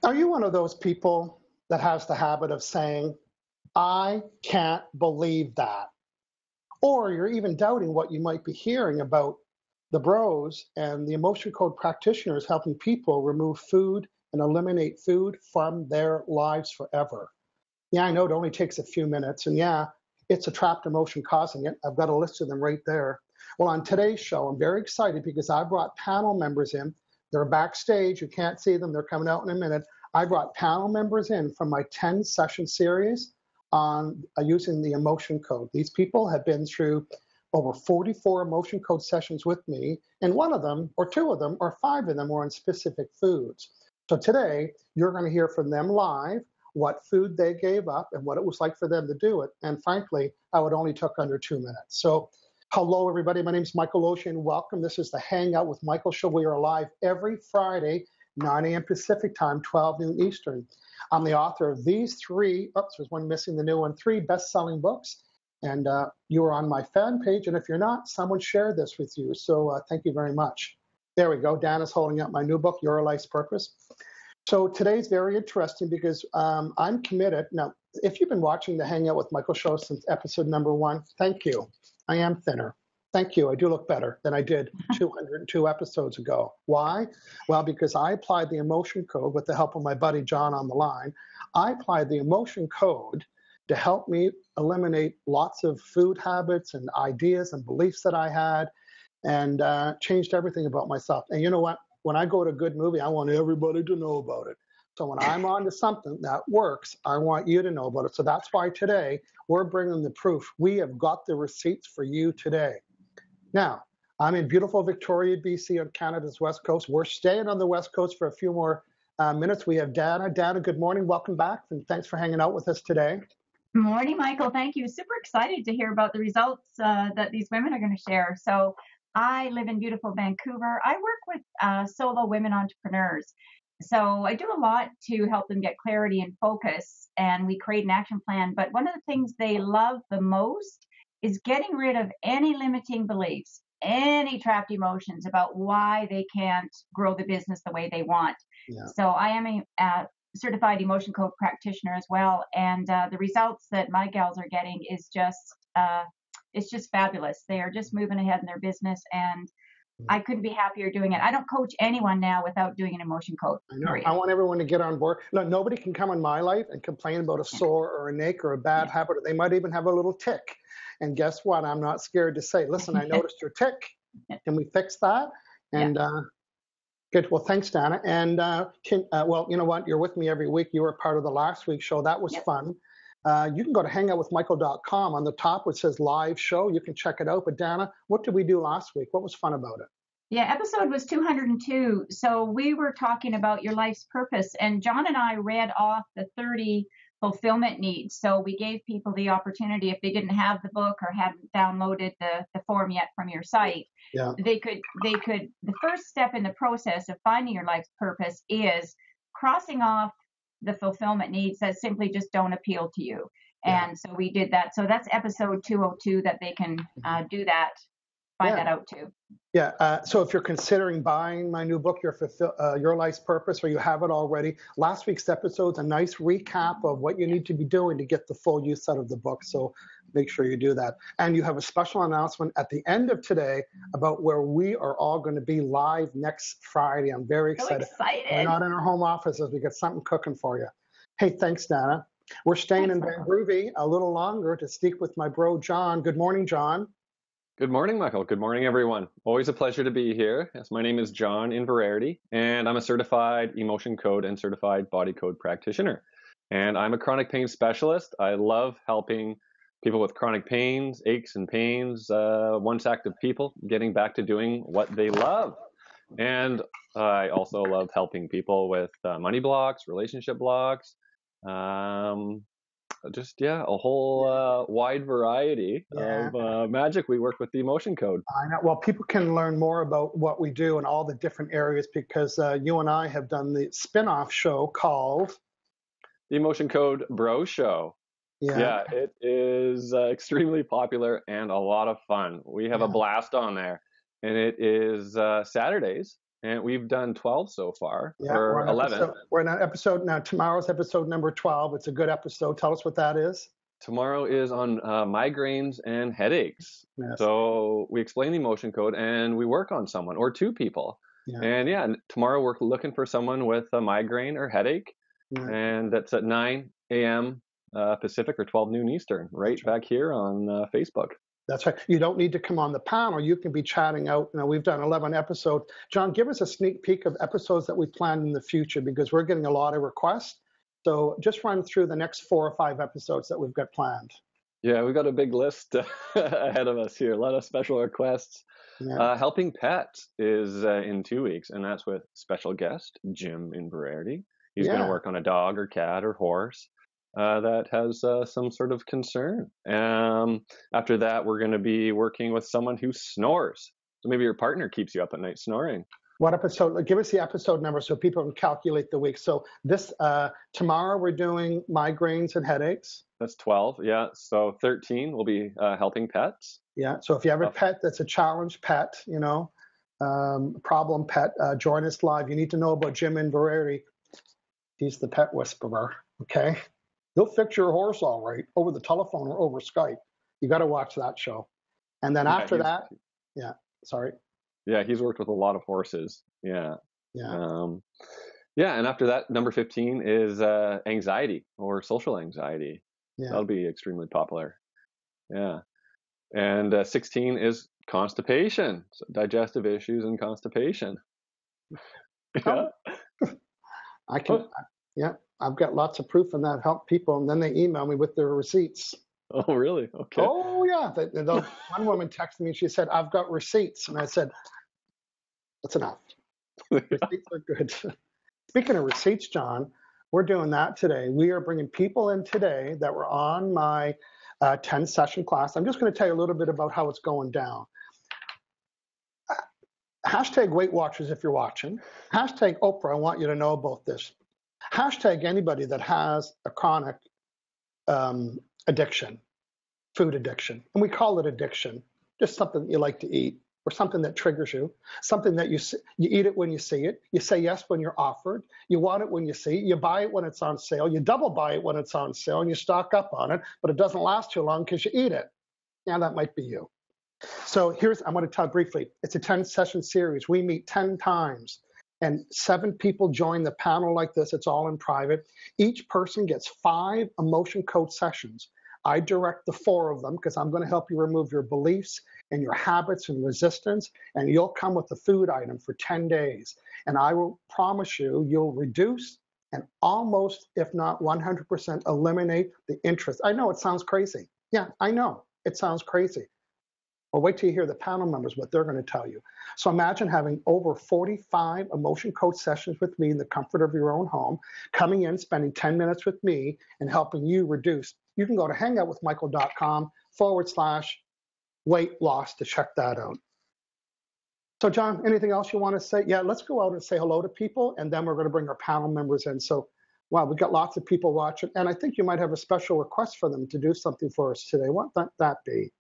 Are you one of those people that has the habit of saying, I can't believe that? Or you're even doubting what you might be hearing about the bros and the emotion code practitioners helping people remove food and eliminate food from their lives forever. Yeah, I know it only takes a few minutes, and yeah, it's a trapped emotion causing it. I've got a list of them right there. Well, on today's show, I'm very excited because I brought panel members in. They're backstage. You can't see them. They're coming out in a minute. I brought panel members in from my 10-session series on using the emotion code. These people have been through over 44 emotion code sessions with me, and one of them, or two of them, or five of them were on specific foods. So today, you're going to hear from them live, what food they gave up and what it was like for them to do it. And frankly, how it only took under 2 minutes. So hello, everybody. My name is Michael Ocean. Welcome. This is the Hangout with Michael show. We are live every Friday, 9 a.m. Pacific time, 12 noon Eastern. I'm the author of these three, there's one missing, the new one, 3 best-selling books. And you are on my fan page. And if you're not, someone shared this with you. So thank you very much. There we go. Dan is holding up my new book, Your Life's Purpose. So today's very interesting because I'm committed. Now, if you've been watching the Hangout with Michael show since episode number 1, thank you. I am thinner. Thank you. I do look better than I did 202 episodes ago. Why? Well, because I applied the emotion code with the help of my buddy John on the line. I applied the emotion code to help me eliminate lots of food habits and ideas and beliefs that I had, and changed everything about myself. And you know what? When I go to a good movie, I want everybody to know about it. So when I'm on to something that works, I want you to know about it. So that's why today we're bringing the proof. We have got the receipts for you today. Now, I'm in beautiful Victoria, BC on Canada's West Coast. We're staying on the West Coast for a few more minutes. We have Dana. Dana, good morning. Welcome back. And thanks for hanging out with us today. Good morning, Michael. Thank you. Super excited to hear about the results that these women are going to share. So I live in beautiful Vancouver. I work with solo women entrepreneurs. So I do a lot to help them get clarity and focus, and we create an action plan. But one of the things they love the most is getting rid of any limiting beliefs, any trapped emotions about why they can't grow the business the way they want. Yeah. So I am a certified emotion code practitioner as well, and the results that my gals are getting is just it's just fabulous. They are just moving ahead in their business, and I couldn't be happier doing it. I don't coach anyone now without doing an emotion code. I know. I want everyone to get on board. No, nobody can come in my life and complain about a sore or an ache or a bad habit. Or they might even have a little tick. And guess what? I'm not scared to say, listen, I noticed your tick. Can we fix that? And good. Well, thanks, Dana. And well, you know what? You're with me every week. You were part of the last week's show. That was fun. You can go to hangoutwithmichael.com. On the top, it says live show. You can check it out. But Dana, what did we do last week? What was fun about it? Yeah, episode was 202. So we were talking about your life's purpose. And John and I read off the 30 fulfillment needs. So we gave people the opportunity, if they didn't have the book or hadn't downloaded the form yet from your site, they could, the first step in the process of finding your life's purpose is crossing off the fulfillment needs that simply just don't appeal to you. And so we did that. So that's episode 202 that they can do that, find that out too. Yeah. So if you're considering buying my new book, Your Life's Purpose, or you have it already, last week's episode's a nice recap of what you need to be doing to get the full use out of the book. So make sure you do that. And you have a special announcement at the end of today about where we are all going to be live next Friday. I'm very excited. So excited. We're not in our home offices. We got something cooking for you. Hey, thanks, Dana. We're staying in Vancouver a little longer to speak with my bro, John. Good morning, John. Good morning, Michael. Good morning, everyone. Always a pleasure to be here. Yes, my name is John Inverarity, and I'm a certified emotion code and certified body code practitioner. And I'm a chronic pain specialist. I love helping people with chronic pains, aches and pains, once active people getting back to doing what they love. And I also love helping people with money blocks, relationship blocks, a whole wide variety of magic. We work with the emotion code. I know. Well, people can learn more about what we do in all the different areas because you and I have done the spin-off show called The Emotion Code Bro Show. Yeah, it is extremely popular and a lot of fun. We have a blast on there. And it is Saturdays and we've done 12 so far, Yeah, or 11. We're in an episode now. Tomorrow's episode number 12. It's a good episode. Tell us what that is. Tomorrow is on migraines and headaches. Yes. So we explain the emotion code and we work on someone or two people. Yeah. And yeah, tomorrow we're looking for someone with a migraine or headache. Yeah. And that's at 9 a.m. Pacific or 12 noon Eastern, right back here on Facebook. That's right. You don't need to come on the panel. You can be chatting out. We've done 11 episodes. John, give us a sneak peek of episodes that we plan in the future, because we're getting a lot of requests. So just run through the next 4 or 5 episodes that we've got planned. Yeah, we've got a big list ahead of us here. A lot of special requests. Yeah. Helping Pets is in 2 weeks, and that's with special guest Jim Inverarity. He's going to work on a dog or cat or horse that has some sort of concern. After that, we're going to be working with someone who snores. So maybe your partner keeps you up at night snoring. What episode? Give us the episode number so people can calculate the week. So this tomorrow we're doing migraines and headaches. That's 12. Yeah. So 13 will be helping pets. Yeah. So if you have a pet that's a challenge pet, problem pet, join us live. You need to know about Jim Inverarity. He's the pet whisperer. Okay. He'll fix your horse all right over the telephone or over Skype. You got to watch that show. And then after that, sorry. Yeah, he's worked with a lot of horses. Yeah. Yeah. And after that, number 15 is anxiety or social anxiety. Yeah. That'll be extremely popular. Yeah. And 16 is constipation, so digestive issues and constipation. Yeah. I've got lots of proof on that. Help people, and then they email me with their receipts. Oh, really? Okay. Oh, yeah. One woman texted me. She said, "I've got receipts," and I said, "That's enough. Receipts are good." Speaking of receipts, John, we're doing that today. We are bringing people in today that were on my 10-session class. I'm just going to tell you a little bit about how it's going down. Hashtag Weight Watchers if you're watching. Hashtag Oprah, I want you to know about this. Hashtag anybody that has a chronic addiction, food addiction. And we call it addiction, just something that you like to eat or something that triggers you, something that you eat it when you see it, you say yes when you're offered, you want it when you see it, you buy it when it's on sale, you double buy it when it's on sale, and you stock up on it, but it doesn't last too long because you eat it. Yeah, that might be you. So I'm going to tell briefly. It's a 10-session series. We meet 10 times, and 7 people join the panel like this. It's all in private. Each person gets 5 emotion code sessions. I direct the 4 of them because I'm going to help you remove your beliefs and your habits and resistance, and you'll come with a food item for 10 days. And I will promise you'll reduce and almost, if not 100%, eliminate the interest. I know it sounds crazy. Yeah, I know it sounds crazy. Well, wait till you hear the panel members, what they're going to tell you. So imagine having over 45 emotion code sessions with me in the comfort of your own home, coming in, spending 10 minutes with me, and helping you reduce. You can go to hangoutwithmichael.com/weight loss to check that out. So, John, anything else you want to say? Yeah, let's go out and say hello to people, and then we're going to bring our panel members in. So, wow, we've got lots of people watching, and I think you might have a special request for them to do something for us today. What might that be?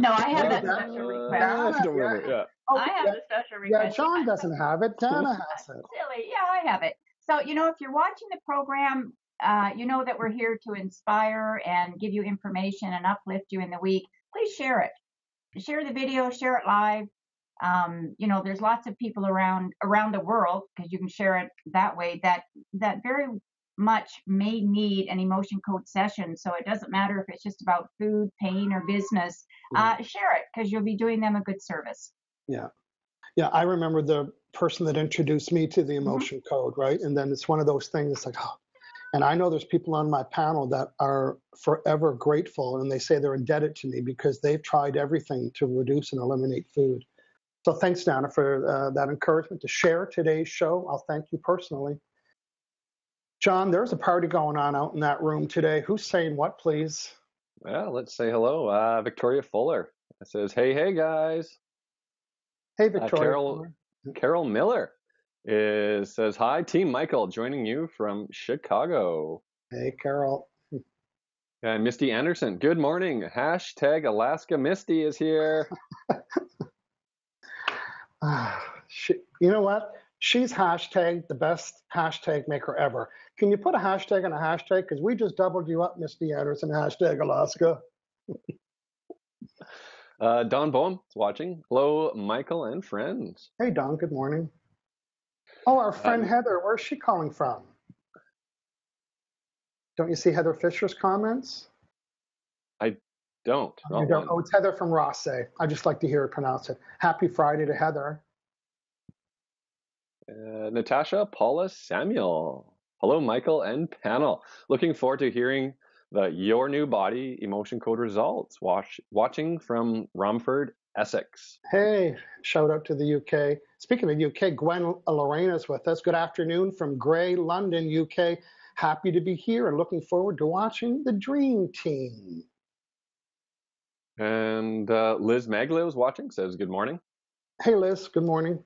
No, I have that special request. I have a special request. Yeah, John doesn't have it. Dana has it. Silly. Yeah, I have it. So, if you're watching the program, you know that we're here to inspire and give you information and uplift you in the week. Please share it. Share the video, share it live. There's lots of people around the world, because you can share it that way, that very much may need an emotion code session. So it doesn't matter if it's just about food, pain, or business. Share it, because you'll be doing them a good service. Yeah. I remember the person that introduced me to the emotion code, right? And then it's one of those things, it's like, oh. And I know there's people on my panel that are forever grateful, and they say they're indebted to me because they've tried everything to reduce and eliminate food. So thanks, Dana, for that encouragement to share today's show. I'll thank you personally. John, there's a party going on out in that room today. Who's saying what, please? Well, let's say hello. Victoria Fuller. It says, hey, guys. Hey, Victoria. Carol Miller says, hi, Team Michael, joining you from Chicago. Hey, Carol. And Misty Anderson, good morning. Hashtag Alaska Misty is here. You know what? She's hashtag the best hashtag maker ever. Can you put a hashtag on a hashtag? Because we just doubled you up, Miss Anderson, hashtag Alaska. Don Bohm is watching. Hello, Michael and friends. Hey, Don, good morning. Oh, our friend Heather, where's she calling from? Don't you see Heather Fisher's comments? I don't. You don't. Oh, it's Heather from Rosse. I just like to hear it pronounced. Happy Friday to Heather. Natasha Paula Samuel. Hello, Michael and panel. Looking forward to hearing the Your New Body emotion code results. Watching from Romford, Essex. Hey, shout out to the UK. Speaking of UK, Gwen Lorena's with us. Good afternoon from Grey, London, UK. Happy to be here and looking forward to watching the Dream Team. And Liz Maglio is watching, says good morning. Hey, Liz, good morning.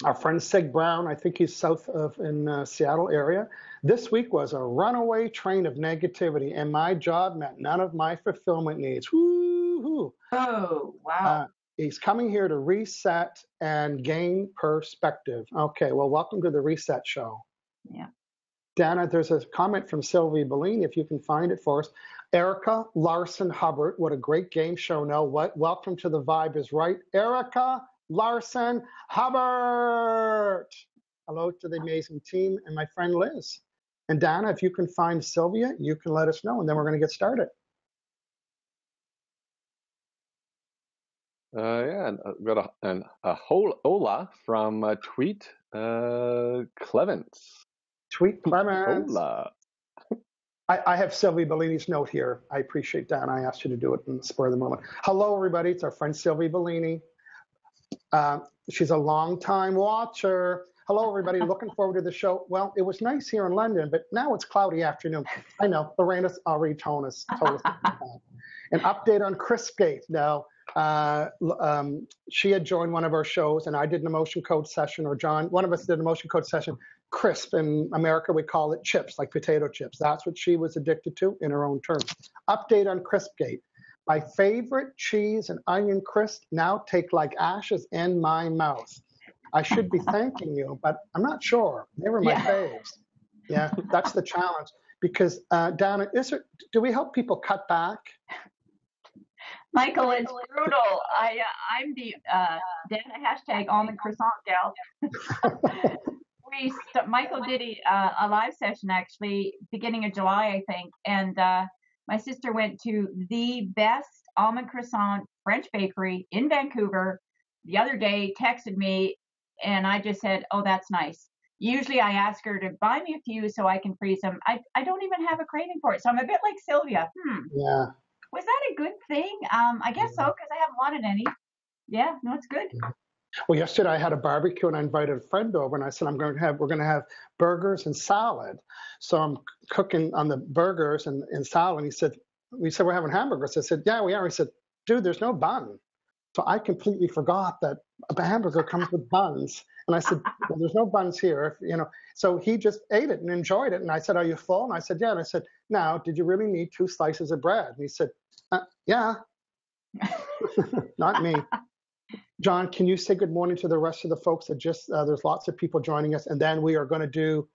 Our friend Sig Brown, I think he's south of in Seattle area. This week was a runaway train of negativity, and my job met none of my fulfillment needs. Woo-hoo. Oh, wow. He's coming here to reset and gain perspective. Okay, well, welcome to the Reset Show. Yeah. Dana, there's a comment from Sylvie Bellini, if you can find it for us. Erica Larson Hubbard, what a great game show. No, welcome to The Vibe is Right. Erica Larson Hubbard. Hello to the amazing team and my friend Liz. And Dana, if you can find Sylvia, you can let us know, and then we're going to get started. We've got a whole Ola from Tweet Clevens. Tweet Clemens. Hola. I have Sylvie Bellini's note here. I appreciate that, and I asked you to do it in the spur of the moment. Hello, everybody. It's our friend Sylvie Bellini. She's a long-time watcher. Hello, everybody. Looking forward to the show. Well, it was nice here in London, but now it's cloudy afternoon. I know. Lorena's already told us. An update on Crispgate. Now, she had joined one of our shows, and I did an emotion code session, or John, one of us did an emotion code session. Crisp, in America, we call it chips, like potato chips. That's what she was addicted to in her own terms. Update on Crispgate. My favorite cheese and onion crisp now take like ashes in my mouth. I should be thanking you, but I'm not sure. They were my faves. Yeah, that's the challenge. Because, Dana, do we help people cut back? Michael, it's brutal. I'm the Dana hashtag almond croissant gal. Michael did a live session actually beginning of July, I think, and my sister went to the best almond croissant French bakery in Vancouver the other day, texted me, and I just said, oh, that's nice. Usually I ask her to buy me a few so I can freeze them. I don't even have a craving for it, so I'm a bit like Sylvia. Yeah. Was that a good thing? I guess so, because I haven't wanted any. Yeah, no, it's good. Well, yesterday I had a barbecue and I invited a friend over, and I said we're going to have burgers and salad. So I'm cooking on the burgers and salad. And we said we're having hamburgers. I said, yeah, we are. He said, dude, there's no bun. So I completely forgot that a hamburger comes with buns. And I said, well, there's no buns here, So he just ate it and enjoyed it. And I said, are you full? And I said, yeah. And I said, now, did you really need 2 slices of bread? And he said, yeah. Not me. John, can you say good morning to the rest of the folks that there's lots of people joining us, and then we are going to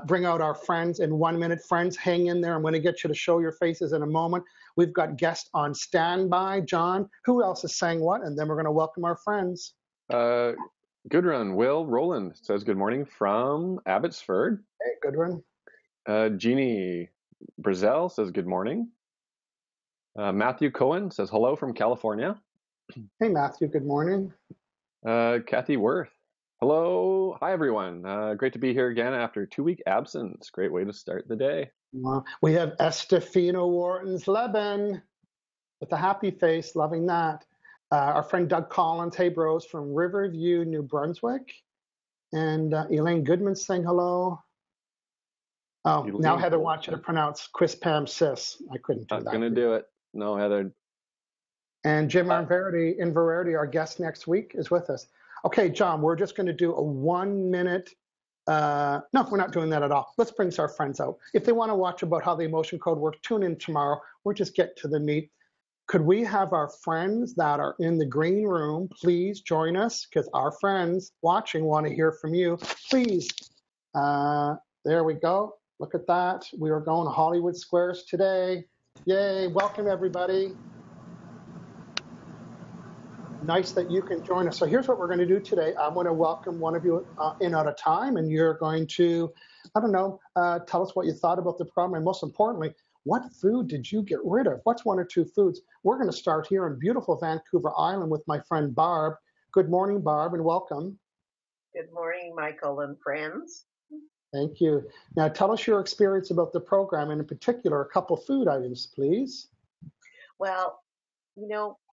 bring out our friends in 1 minute. Friends, hang in there. I'm going to get you to show your faces in a moment. We've got guests on standby. John, who else is saying what? And then we're going to welcome our friends. Good run. Will Roland says good morning from Abbotsford. Hey, good run. Jeannie Brazel says good morning. Matthew Cohen says hello from California. Hey, Matthew, good morning. Kathy Worth. Hello. Hi, everyone. Great to be here again after a 2-week absence. Great way to start the day. We have Estefino Wharton's Leben with a happy face, loving that. Our friend Doug Collins, hey, bros, from Riverview, New Brunswick. And Elaine Goodman saying hello. Oh, Elaine. Now Heather wants you to pronounce Quispam Sis. I couldn't do that. Not going to do it. No, Heather. And Jim Inverarity, our guest next week, is with us. Okay, John, we're just going to do a 1 minute. No, we're not doing that at all. Let's bring our friends out. If they want to watch about how the emotion code works, tune in tomorrow. We'll just get to the meat. Could we have our friends that are in the green room please join us? Because our friends watching want to hear from you. Please. There we go. Look at that. We are going to Hollywood Squares today. Yay. Welcome, everybody. Nice that you can join us. So here's what we're going to do today. I'm going to welcome one of you in at a time, and you're going to, I don't know, tell us what you thought about the program, and most importantly, what food did you get rid of? What's one or two foods? We're going to start here in beautiful Vancouver Island with my friend Barb. Good morning, Barb, and welcome. Good morning, Michael and friends. Thank you. Now tell us your experience about the program, and in particular, a couple food items, please. Well,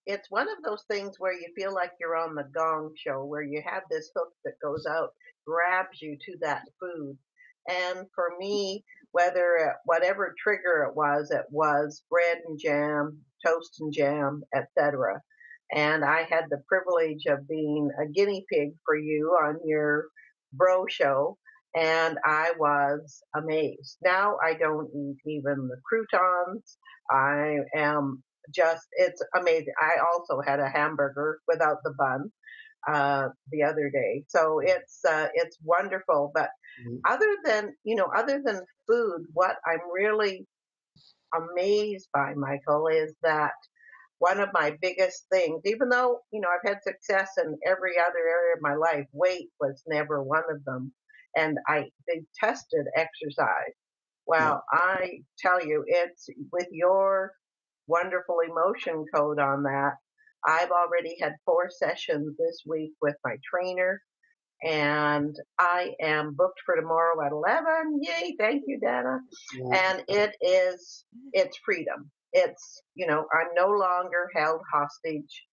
it's one of those things where you feel like you're on the Gong Show, where you have this hook that goes out, grabs you to that food. And for me, whatever trigger it was bread and jam, toast and jam, etc. And I had the privilege of being a guinea pig for you on your bro show, and I was amazed. Now I don't eat even the croutons. I am it's amazing. I also had a hamburger without the bun the other day, so it's wonderful. But other than food, what I'm really amazed by, Michael, is that one of my biggest things, even though I've had success in every other area of my life, weight was never one of them, and I detested exercise. Well, I tell you, it's with your wonderful emotion code on that. I've already had 4 sessions this week with my trainer, and I am booked for tomorrow at 11. Yay, thank you, Dana. Yeah. And it's freedom. It's, I'm no longer held hostage.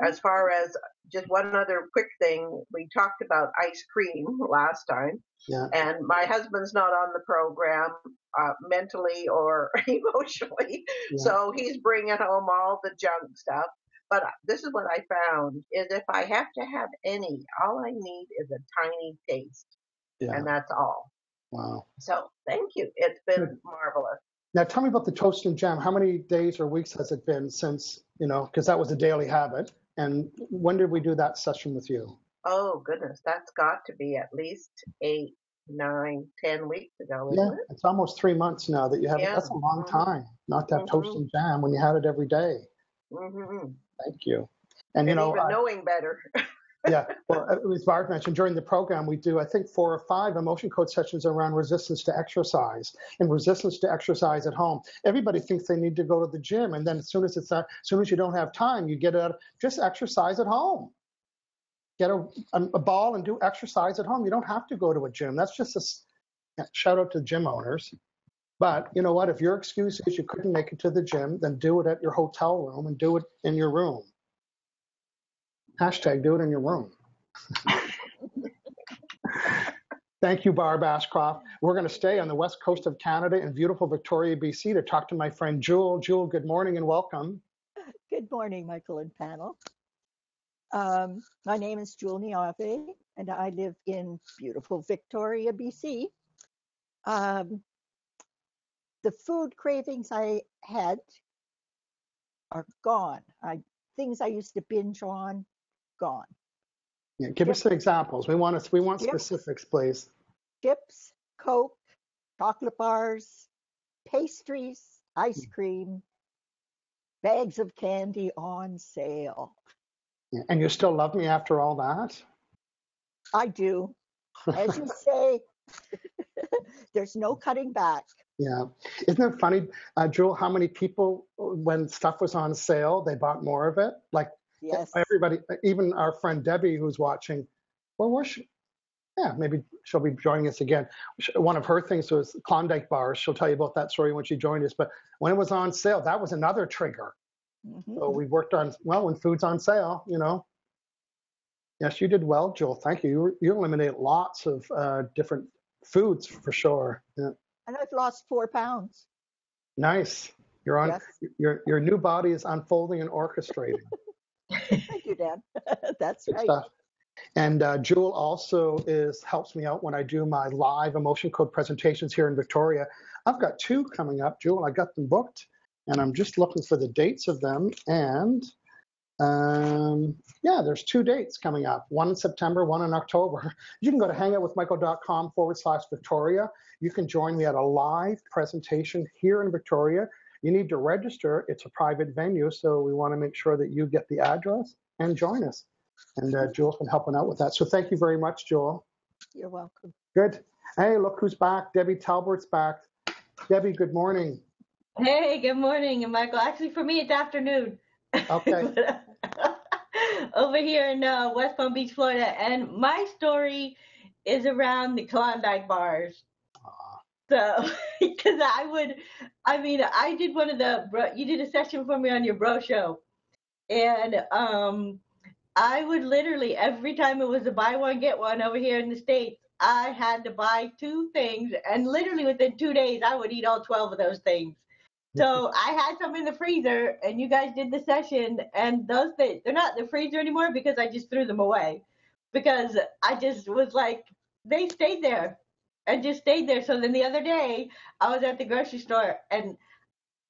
As far as just one other quick thing, we talked about ice cream last time, and my husband's not on the program mentally or emotionally, so he's bringing home all the junk stuff. But this is what I found, is if I have to have any, all I need is a tiny taste, and that's all. Wow. So thank you. It's been marvelous. Now tell me about the toast and jam. How many days or weeks has it been since, because that was a daily habit. And when did we do that session with you? Oh, goodness. That's got to be at least 8, 9, 10 weeks ago, isn't it? It's almost 3 months now that you have. That's a long time not to have toast and jam when you had it every day. Thank you. And even knowing better. Well, as Barb mentioned, during the program, we do, I think, 4 or 5 emotion code sessions around resistance to exercise and resistance to exercise at home. Everybody thinks they need to go to the gym, and then as soon as you don't have time, you get out, just exercise at home. Get a ball and do exercise at home. You don't have to go to a gym. That's just a shout out to gym owners. But you know what? If your excuse is you couldn't make it to the gym, then do it at your hotel room and do it in your room. Hashtag do it in your room. Thank you, Barb Ashcroft. We're going to stay on the west coast of Canada in beautiful Victoria, BC, to talk to my friend Jewel. Jewel, good morning and welcome. Good morning, Michael and panel. My name is Jewel Niave, and I live in beautiful Victoria, BC. The food cravings I had are gone. Things I used to binge on, gone. Yeah, give us some examples. We want specifics, please. Chips, Coke, chocolate bars, pastries, ice cream, bags of candy on sale. Yeah. And you still love me after all that? I do. As you say, there's no cutting back. Yeah. Isn't it funny, Jewel, how many people, when stuff was on sale, they bought more of it? Like, yes. Everybody, even our friend Debbie, who's watching, well, where's she? Yeah, maybe she'll be joining us again. One of her things was Klondike bars. She'll tell you about that story when she joined us. But when it was on sale, that was another trigger. So we worked on, when food's on sale, Yes, you did well, Jewel. Thank you. You eliminated lots of different foods for sure. Yeah. And I've lost 4 pounds. Nice. You're on. Yes. Your new body is unfolding and orchestrating. Thank you, Dan. That's Good right. stuff. And Jewel also helps me out when I do my live emotion code presentations here in Victoria. I've got 2 coming up, Jewel. I got them booked. And I'm just looking for the dates of them. And yeah, there's 2 dates coming up, one in September, one in October. You can go to hangoutwithmichael.com/Victoria. You can join me at a live presentation here in Victoria. You need to register. It's a private venue, so we want to make sure that you get the address and join us. And Joel's been helping out with that. So thank you very much, Joel. You're welcome. Good. Hey, look who's back. Debbie Talbert's back. Debbie, good morning. Hey, good morning, Michael. Actually, for me, it's afternoon. Okay. Over here in West Palm Beach, Florida. And my story is around the Klondike bars. So, because I did one of you did a session for me on your bro show. And I would literally, every time it was a buy one, get one over here in the States, I had to buy 2 things. And literally within 2 days, I would eat all 12 of those things. So I had some in the freezer, and you guys did the session, and those things, they're not in the freezer anymore because I just threw them away. Because I just was like, they stayed there and just stayed there. So then the other day, I was at the grocery store, and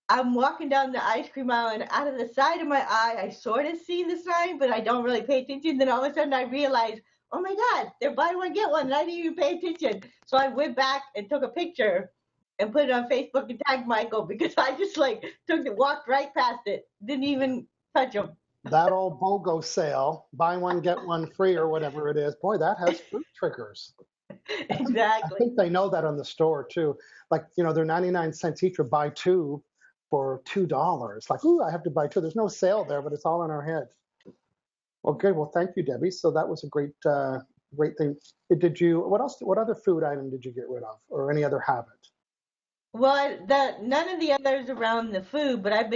I'm walking down the ice cream aisle, and out of the side of my eye, I sort of see the sign, but I don't really pay attention. Then all of a sudden, I realized, oh my God, they're buy one, get one, and I didn't even pay attention. So I went back and took a picture and put it on Facebook and tagged Michael, because I just walked right past it, didn't even touch him. That old BOGO sale, buy one, get one free or whatever it is. Boy, that has fruit triggers. Exactly. I think they know that on the store too. Like, they're 99 cents each, or buy 2 for $2. Like, ooh, I have to buy 2. There's no sale there, but it's all in our head. Well, good. Well, thank you, Debbie. So that was a great thing. What other food item did you get rid of, or any other habit? Well, none of the others around the food, but I've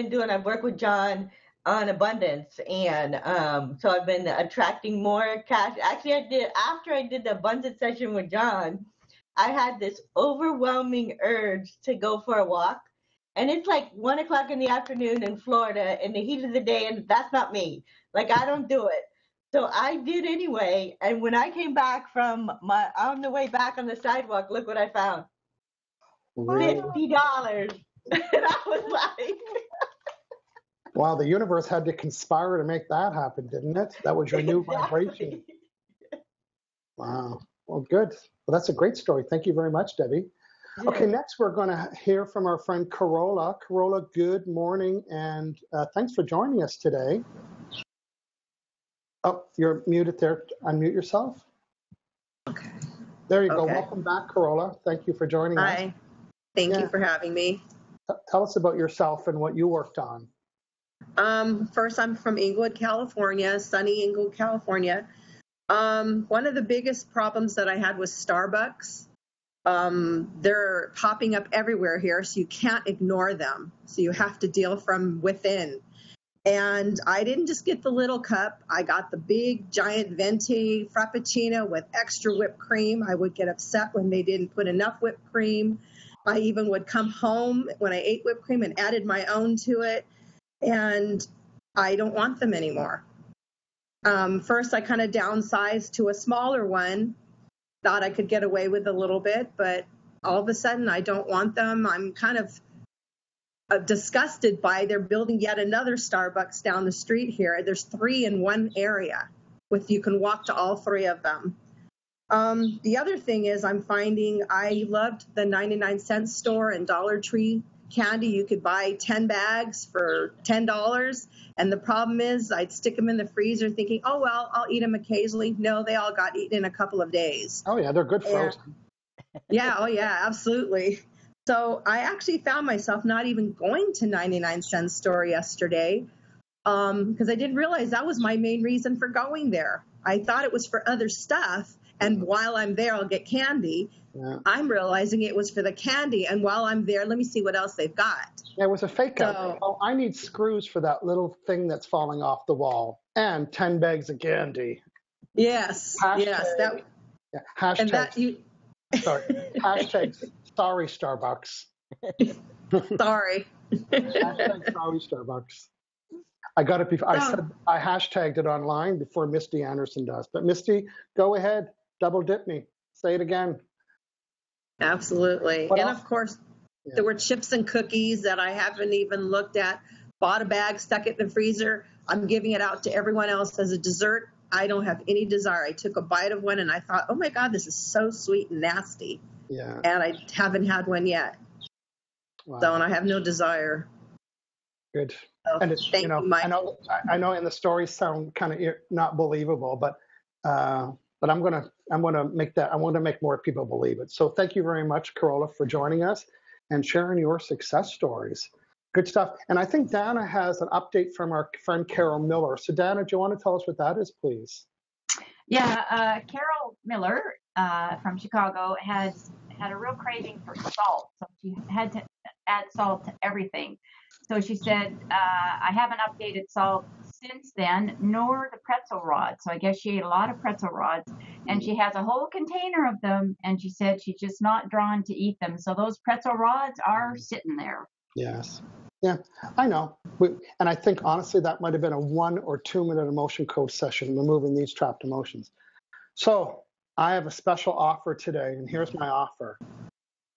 worked with John on abundance, and so I've been attracting more cash. Actually, after I did the abundance session with John, I had this overwhelming urge to go for a walk, and it's like 1 o'clock in the afternoon in Florida in the heat of the day, and that's not me. Like, I don't do it. So I did anyway, and when I came back on the way back on the sidewalk, look what I found. Really? $50. And I was like, wow, the universe had to conspire to make that happen, didn't it? That was your new vibration. Wow. Well, good. Well, that's a great story. Thank you very much, Debbie. Yeah. Okay, next we're going to hear from our friend Carola. Carola, good morning, and thanks for joining us today. Oh, you're muted there. Unmute yourself. Okay. There you go. Welcome back, Carola. Thank you for joining us. Hi. Thank you for having me. Tell us about yourself and what you worked on. First, I'm from Inglewood, California, sunny Inglewood, California. One of the biggest problems that I had was Starbucks. They're popping up everywhere here, so you can't ignore them. So you have to deal from within. And I didn't just get the little cup. I got the big, giant venti frappuccino with extra whipped cream. I would get upset when they didn't put enough whipped cream. I even would come home when I ate whipped cream and added my own to it. And I don't want them anymore. First, I kind of downsized to a smaller one. Thought I could get away with a little bit, but all of a sudden I don't want them. I'm kind of disgusted by they're building yet another Starbucks down the street here. There's 3 in one area you can walk to all 3 of them. The other thing is I'm finding I loved the 99-cent store and Dollar Tree candy. You could buy 10 bags for $10. And the problem is I'd stick them in the freezer thinking, oh, well, I'll eat them occasionally. No, they all got eaten in a couple of days. Oh, yeah, they're good frozen. Yeah, oh, yeah, absolutely. So I actually found myself not even going to 99-cent store yesterday because I didn't realize that was my main reason for going there. I thought it was for other stuff. And while I'm there, I'll get candy. Yeah. I'm realizing it was for the candy. And while I'm there, let me see what else they've got. Yeah, it was a fake out. Oh, I need screws for that little thing that's falling off the wall. And 10 bags of candy. Yes. Yes. Hashtag. Sorry. Hashtag sorry, Starbucks. Sorry. Hashtag sorry, Starbucks. I got it before. I hashtagged it online before Misty Anderson does. But Misty, go ahead. Double dip me. Say it again. Absolutely. Of course, Yeah. There were chips and cookies that I haven't even looked at. Bought a bag, stuck it in the freezer. I'm giving it out to everyone else as a dessert. I don't have any desire. I took a bite of one and I thought, oh my God, this is so sweet and nasty. Yeah. And I haven't had one yet. Wow. So, and I have no desire. Good. So, And it's, thank you, Mike. I know, and the stories sound kind of not believable, but I'm gonna make that. I want to make more people believe it. So thank you very much, Carola, for joining us and sharing your success stories. Good stuff. And I think Dana has an update from our friend Carol Miller. So Dana, do you want to tell us what that is, please? Yeah, Carol Miller from Chicago had a real craving for salt, so she had to add salt to everything. So she said, I haven't updated salt since then, nor the pretzel rods. So I guess she ate a lot of pretzel rods, and she has a whole container of them, and she said she's just not drawn to eat them. So those pretzel rods are sitting there. Yes. Yeah, I know. And I think, honestly, that might have been a 1 or 2 minute emotion code session, removing these trapped emotions. So I have a special offer today, and here's my offer.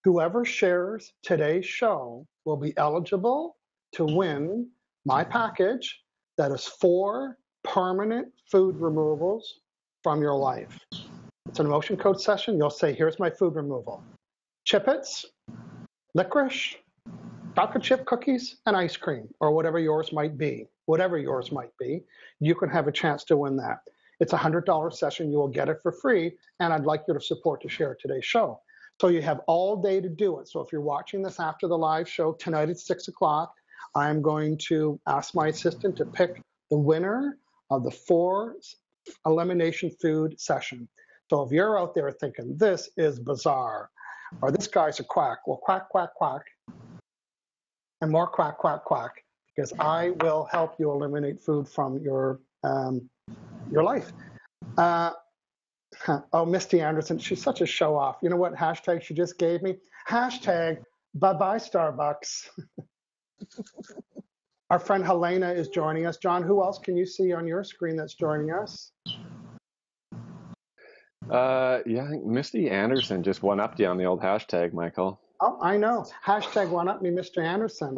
Whoever shares today's show will be eligible to win my package that is 4 permanent food removals from your life. It's an emotion code session. You'll say, here's my food removal. Chip-Its, licorice, chocolate chip cookies, and ice cream, or whatever yours might be. Whatever yours might be, you can have a chance to win that. It's a $100 session. You will get it for free, and I'd like you to support to share today's show. So you have all day to do it. So if you're watching this after the live show tonight at 6 o'clock, I'm going to ask my assistant to pick the winner of the 4 elimination food session. So if you're out there thinking, this is bizarre, or this guy's a quack, well, quack, quack, quack, and more quack, quack, quack, because I will help you eliminate food from your life. Oh, Misty Anderson, she's such a show off. You know what hashtag she just gave me? Hashtag bye-bye Starbucks. Our friend Helena is joining us. John, who else can you see on your screen that's joining us? Yeah, I think Misty Anderson just one-upped you on the old hashtag, Michael. Oh, I know. Hashtag one up me, Mr. Anderson.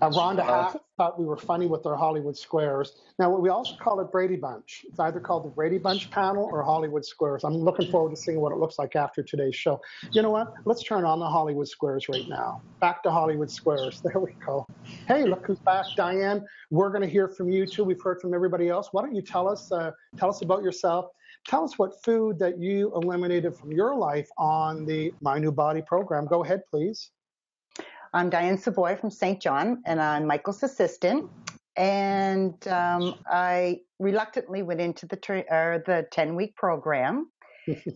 Rhonda Hack thought we were funny with our Hollywood Squares. Now, we also call it Brady Bunch. It's either called the Brady Bunch panel or Hollywood Squares. I'm looking forward to seeing what it looks like after today's show. You know what? Let's turn on the Hollywood Squares right now. Back to Hollywood Squares. There we go. Hey, look who's back, Diane. We're going to hear from you too. We've heard from everybody else. Why don't you tell us about yourself? Tell us what food that you eliminated from your life on the My New Body program. Go ahead, please. I'm Diane Savoy from St. John, and I'm Michael's assistant. And I reluctantly went into the 10-week program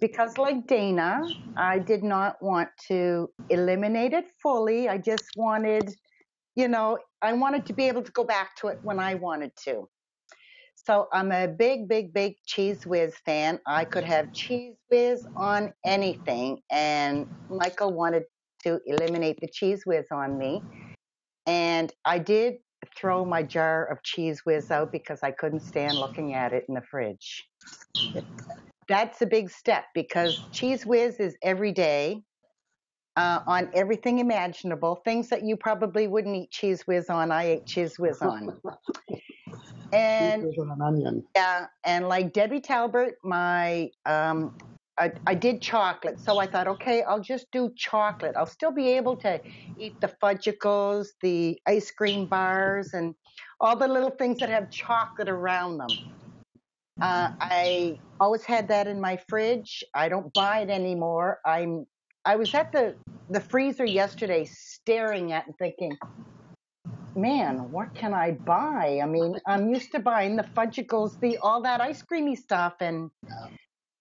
because, like Dana, I did not want to eliminate it fully. I just wanted, I wanted to be able to go back to it when I wanted to. So I'm a big, big, big Cheese Whiz fan. I could have Cheese Whiz on anything, and Michael wanted to eliminate the Cheese Whiz on me. And I did throw my jar of Cheese Whiz out because I couldn't stand looking at it in the fridge. That's a big step because Cheese Whiz is every day on everything imaginable. Things that you probably wouldn't eat Cheese Whiz on, I ate Cheese Whiz on. And an onion. Yeah, and like Debbie Talbert, I did chocolate, so I thought, okay, I'll just do chocolate. I'll still be able to eat the fudgicles, the ice cream bars, and all the little things that have chocolate around them. I always had that in my fridge. I don't buy it anymore. I was at the freezer yesterday staring at and thinking, man, what can I buy? I mean, I'm used to buying the fudgicles, all that ice creamy stuff, and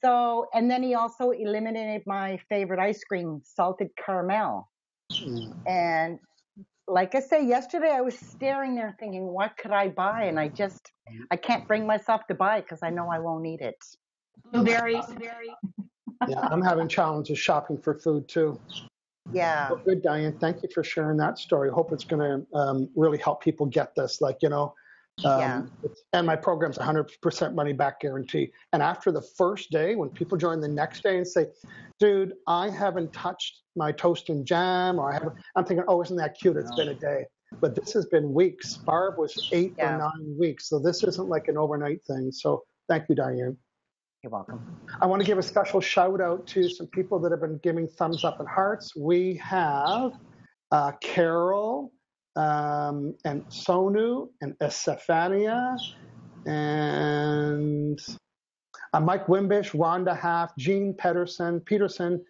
so, and then he also eliminated my favorite ice cream, salted caramel. And like I say, yesterday I was staring there thinking, what could I buy? And I can't bring myself to buy it because I know I won't eat it. Blueberries. Yeah, I'm having challenges shopping for food too. Yeah. Well, good, Diane. Thank you for sharing that story. I hope it's going to really help people get this. Like, Yeah. And my program's 100% money back guarantee. And after the first day, when people join the next day and say, dude, I haven't touched my toast and jam, or I'm thinking, oh, isn't that cute? It's been a day. But this has been weeks. Barb was 8 or 9 weeks. So this isn't like an overnight thing. So thank you, Diane. You're welcome. I want to give a special shout out to some people that have been giving thumbs up and hearts. We have Carol, and Sonu, and Estefania, and Mike Wimbish, Rhonda Half, Jean Peterson,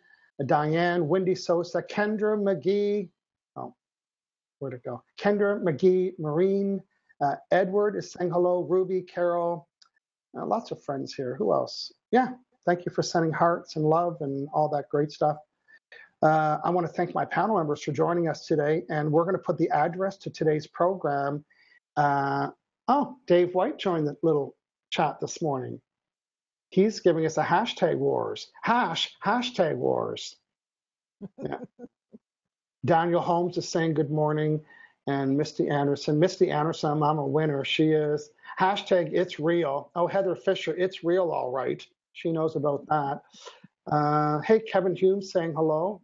Diane, Wendy Sosa, Kendra McGee. Oh, where'd it go? Kendra McGee, Marine, Edward is saying hello, Ruby, Carol, lots of friends here. Who else? Yeah, thank you for sending hearts and love and all that great stuff. I want to thank my panel members for joining us today, and we're going to put the address to today's program. Dave White joined the little chat this morning. He's giving us a hashtag wars. Hashtag wars. Yeah. Daniel Holmes is saying good morning, and Misty Anderson, I'm a winner. She is. Hashtag it's real. Oh, Heather Fisher, it's real, all right. She knows about that. Hey, Kevin Hume saying hello.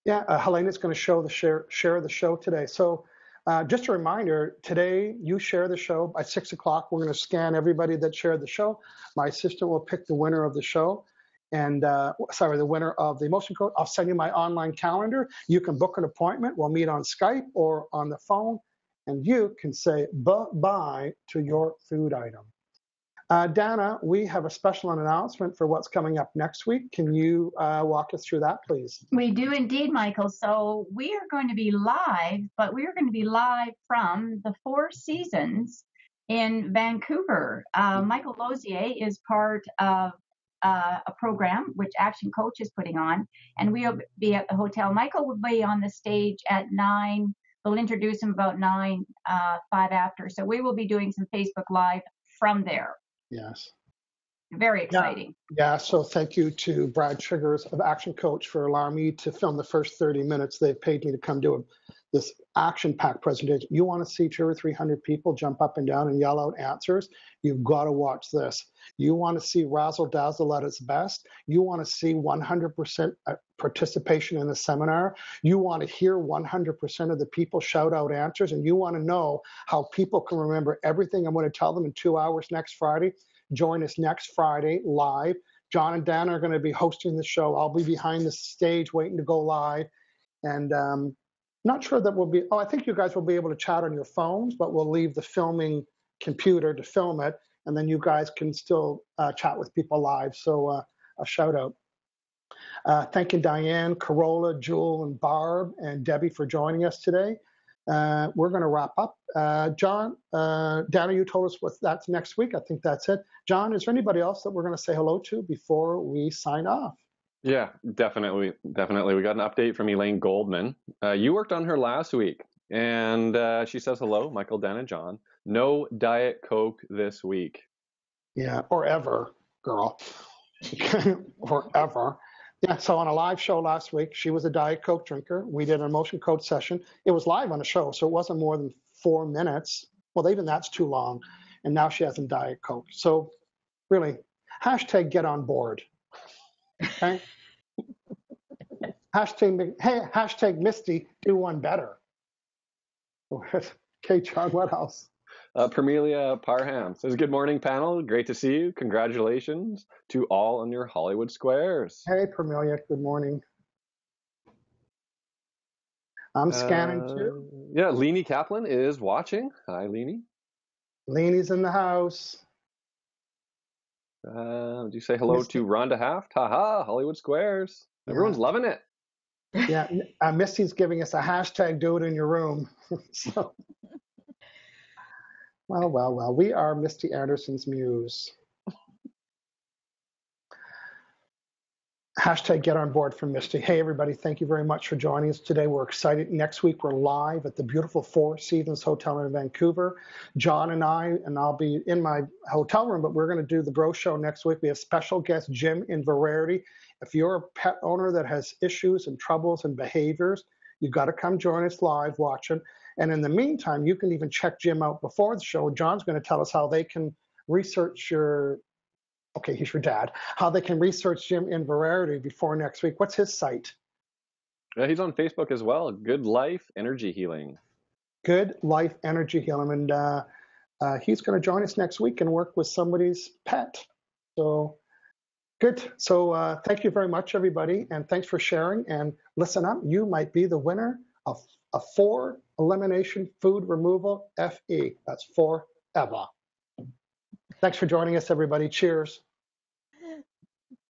Yeah, Helena's going to share the show today. So just a reminder, today you share the show by 6 o'clock. We're going to scan everybody that shared the show. My assistant will pick the winner of the show. And the winner of the emotion code. I'll send you my online calendar. You can book an appointment. We'll meet on Skype or on the phone. And you can say bye to your food item. Dana, we have a special announcement for what's coming up next week. Can you walk us through that, please? We do indeed, Michael. So we are going to be live, but we are going to be live from the Four Seasons in Vancouver. Michael Lozier is part of a program which Action Coach is putting on, and we'll be at the hotel. Michael will be on the stage at 9. We'll introduce him about 9, 5 after. So we will be doing some Facebook Live from there. Yes. Very exciting. Yeah, so thank you to Brad Sugars of Action Coach for allowing me to film the first 30 minutes. They've paid me to come do this action-packed presentation. You want to see 200 or 300 people jump up and down and yell out answers? You've got to watch this. You want to see Razzle Dazzle at its best? You want to see 100% participation in the seminar? You want to hear 100% of the people shout out answers? And you want to know how people can remember everything I'm going to tell them in 2 hours next Friday? Join us next Friday live. John and Dan are going to be hosting the show. I'll be behind the stage waiting to go live. And not sure that we'll be, I think you guys will be able to chat on your phones, but we'll leave the filming computer to film it. And then you guys can still chat with people live. So a shout out. Thanking Diane, Carola, Jewel, and Barb, and Debbie for joining us today. We're going to wrap up. John, Dana, you told us that's next week. I think that's it. John, is there anybody else that we're going to say hello to before we sign off? Yeah, definitely. We got an update from Elaine Goldman. You worked on her last week, and she says hello, Michael, Dana, John. No Diet Coke this week. Yeah, or ever, girl. Or ever. Yeah, so on a live show last week, she was a Diet Coke drinker. We did an emotion code session. It was live on a show, so it wasn't more than 4 minutes. Well, even that's too long. And now she has a Diet Coke. So really, hashtag get on board. Okay? Hashtag Misty, do one better. Okay, John, what else? Permelia Parham says, good morning, panel. Great to see you. Congratulations to all on your Hollywood Squares. Hey, Permelia, good morning. I'm scanning too. Yeah, Leanie Kaplan is watching. Hi, Leanie. Leanie's in the house. Do you say hello to Rhonda Haft? Haha, Hollywood Squares. Everyone's loving it. Yeah, Misty's giving us a hashtag do it in your room. So, well, we are Misty Anderson's muse. Hashtag get on board from Misty. Hey, everybody, thank you very much for joining us today. We're excited. Next week, we're live at the beautiful Four Seasons Hotel in Vancouver. John and I'll be in my hotel room, but we're going to do the Bro Show next week. We have special guest Jim in Verarity. If you're a pet owner that has issues and troubles and behaviors, you've got to come join us live watching. And in the meantime, you can even check Jim out before the show. John's going to tell us how they can research he's your dad, how they can research Jim Inverarity before next week. What's his site? Yeah, he's on Facebook as well. Good Life Energy Healing. Good Life Energy Healing. And he's going to join us next week and work with somebody's pet. So good. So thank you very much, everybody. And thanks for sharing. And listen up, you might be the winner of a 4 elimination food removal FE. That's forever. Thanks for joining us, everybody. Cheers.